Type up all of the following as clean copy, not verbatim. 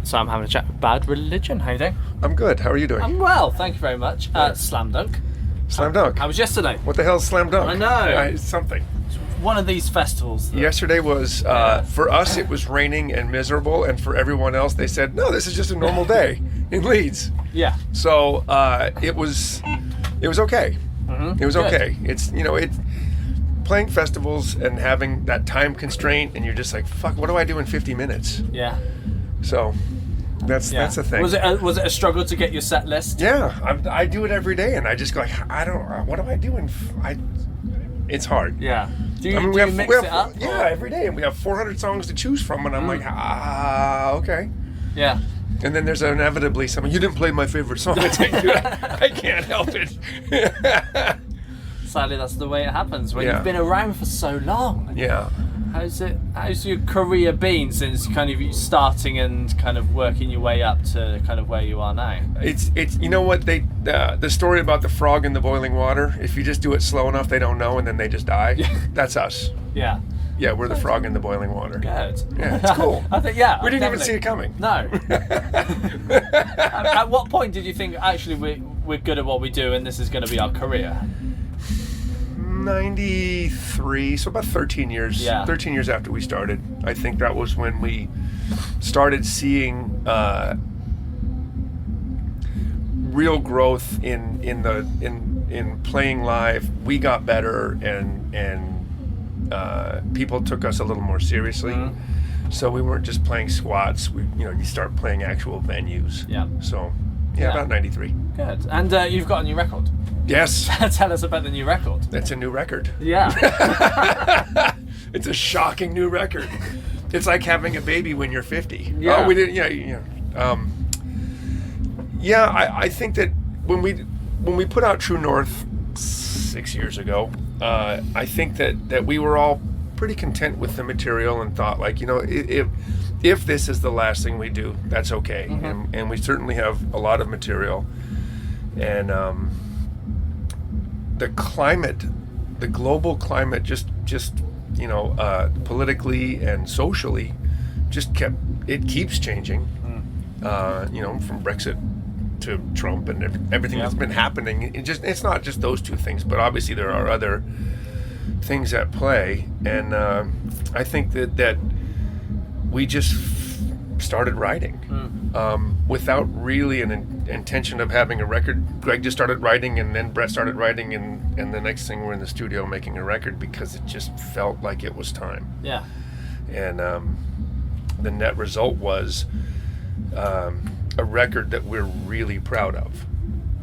So I'm having a chat with Bad Religion. How you doing? I'm good. How are you doing? I'm well, thank you very much. Slam Dunk. Slam Dunk. How was yesterday? What the hell is Slam Dunk? I know. It's something. One of these festivals. Yesterday was, for us, it was raining and miserable, and for everyone else, they said, no, this is just a normal day in Leeds. Yeah. So it was okay. Mm-hmm. It was Good. okay. It's, it's playing festivals and having that time constraint, and you're just like, fuck, what do I do in 50 minutes? Yeah. So that's the thing. Was it a struggle to get your set list? Yeah, I do it every day, and I just go like, what do I do? It's hard. Yeah. Do you, we mix it up? Yeah, every day, and we have 400 songs to choose from, and I'm like, okay. Yeah. And then there's inevitably someone, you didn't play my favorite song. It's like, dude, I can't help it. Sadly, that's the way it happens when Yeah. you've been around for so long. Yeah. How's your career been since kind of you starting and kind of working your way up to kind of where you are now? It's you know what, the story about the frog in the boiling water, if you just do it slow enough, they don't know, and then they just die. That's us. Yeah. Yeah, we're the frog in the boiling water. Good. Yeah, it's cool. I think, yeah. We didn't even definitely. see it coming. No. At what point did you think, actually, we're good at what we do and this is going to be our career? 93, so about 13 years. Yeah. 13 years after we started. I think that was when we started seeing real growth in playing live. We got better, and people took us a little more seriously. Mm-hmm. So we weren't just playing squats. You start playing actual venues. Yeah. So about 93. Good. And you've got a new record. Yes. Tell us about the new record. That's a new record. Yeah. It's a shocking new record. It's like having a baby when you're 50. Yeah. Oh, we didn't. I think that when we put out True North 6 years ago, I think that we were all pretty content with the material and thought, like, if this is the last thing we do, that's okay. Mm-hmm. And we certainly have a lot of material. And the climate, the global climate, just politically and socially, keeps changing. From Brexit to Trump and everything that's been happening. It's not just those two things, but obviously there are other things at play. And I think that we just started writing without really an intention of having a record. Greg just started writing, and then Brett started writing, and the next thing we're in the studio making a record because it just felt like it was time. Yeah. And the net result was a record that we're really proud of.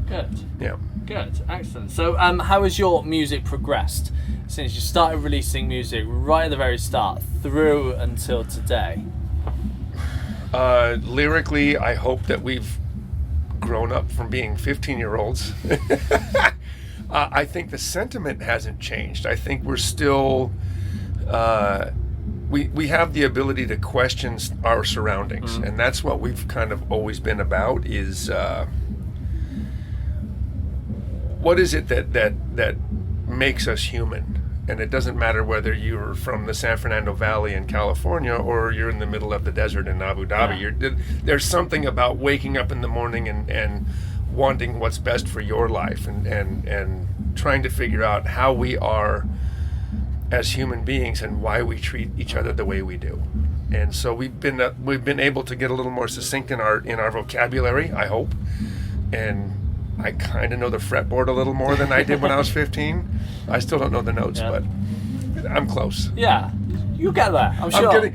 Good. Yeah. Good. Excellent. So how has your music progressed since you started releasing music right at the very start through until today? Lyrically, I hope that we've grown up from being 15-year-olds. I think the sentiment hasn't changed. I think we're still we have the ability to question our surroundings, and that's what we've kind of always been about, is what is it that makes us human? And it doesn't matter whether you're from the San Fernando Valley in California or you're in the middle of the desert in Abu Dhabi. Yeah. There's something about waking up in the morning and wanting what's best for your life, and trying to figure out how we are as human beings and why we treat each other the way we do. And so we've been able to get a little more succinct in our vocabulary, I hope. And I kind of know the fretboard a little more than I did when I was 15. I still don't know the notes, but I'm close. Yeah, you get there, I'm sure.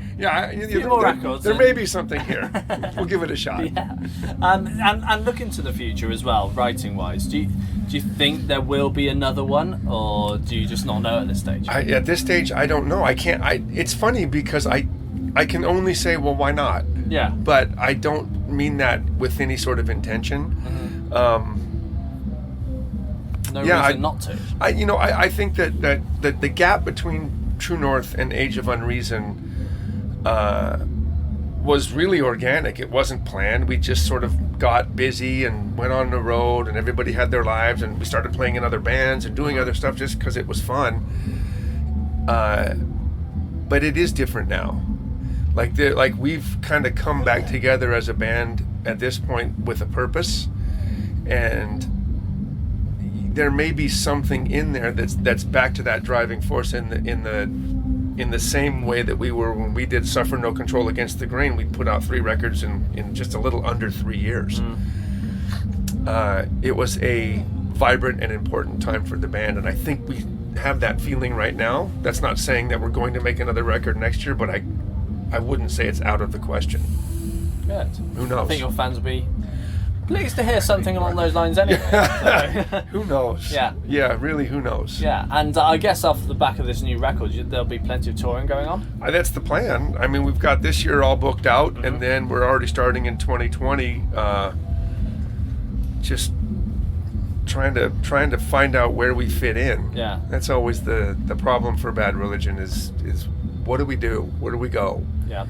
More records there may be something here. We'll give it a shot. Yeah. And look into the future as well, writing-wise. Do you think there will be another one, or do you just not know at this stage? At this stage, I don't know. I can't. It's funny because I can only say, well, why not? Yeah. But I don't mean that with any sort of intention. Mm-hmm. No reason not to. I think that the gap between True North and Age of Unreason was really organic. It wasn't planned. We just sort of got busy and went on the road, and everybody had their lives, and we started playing in other bands and doing other stuff just because it was fun. But it is different now. like we've kind of come back together as a band at this point with a purpose, and there may be something in there that's back to that driving force in the same way that we were when we did Suffer No Control Against the Grain. We put out 3 records in just a little under 3 years. It was a vibrant and important time for the band, and I think we have that feeling right now. That's not saying that we're going to make another record next year, but I wouldn't say it's out of the question. Good. Who knows? I think your fans will be pleased to hear something along those lines anyway. So. Who knows? Yeah. Yeah, really, who knows? Yeah, and I guess off the back of this new record, there'll be plenty of touring going on. That's the plan. I mean, we've got this year all booked out, and then we're already starting in 2020. Just trying to find out where we fit in. Yeah. That's always the problem for Bad Religion is what do we do? Where do we go? Yeah.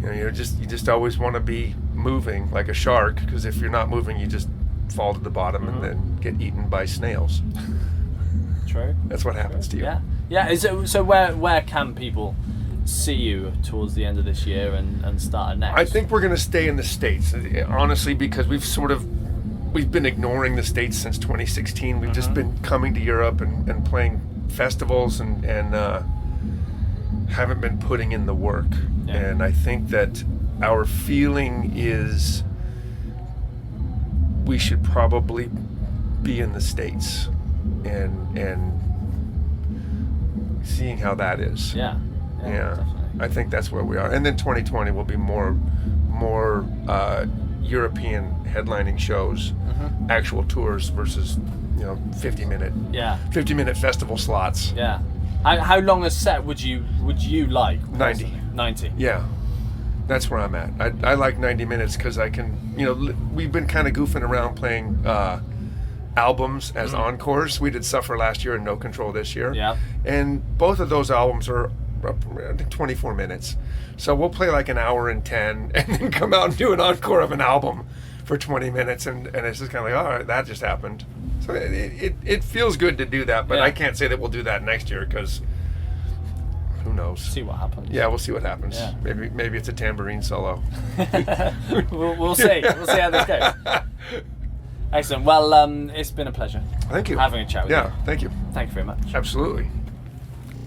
You know, you just always want to be moving like a shark, because if you're not moving, you just fall to the bottom and then get eaten by snails. True. That's what happens to you. Yeah. Yeah. Is it, so where can people see you towards the end of this year and start next? I think we're going to stay in the States, honestly, because we've been ignoring the States since 2016. We've just been coming to Europe and playing festivals and haven't been putting in the work. Yeah. And I think that our feeling is we should probably be in the States and seeing how that is. Yeah. Yeah, Definitely. I think that's where we are. And then 2020 will be more European headlining shows, actual tours versus 50-minute festival slots. Yeah. How long a set would you like? 90. Personally? 90. Yeah, that's where I'm at. I like 90 minutes because I can, we've been kind of goofing around playing albums as encores. We did Suffer last year and No Control this year. Yeah. And both of those albums are, I think, 24 minutes. So we'll play like an hour and 10 and then come out and do an encore of an album for 20 minutes. And it's just kind of like, all right, that just happened. So it feels good to do that, but Yeah. I can't say that we'll do that next year because who knows? See what happens. Yeah, we'll see what happens. Yeah. Maybe it's a tambourine solo. we'll see. We'll see how this goes. Excellent. Well, it's been a pleasure Thank you. having a chat with you. Yeah, thank you. Thank you very much. Absolutely.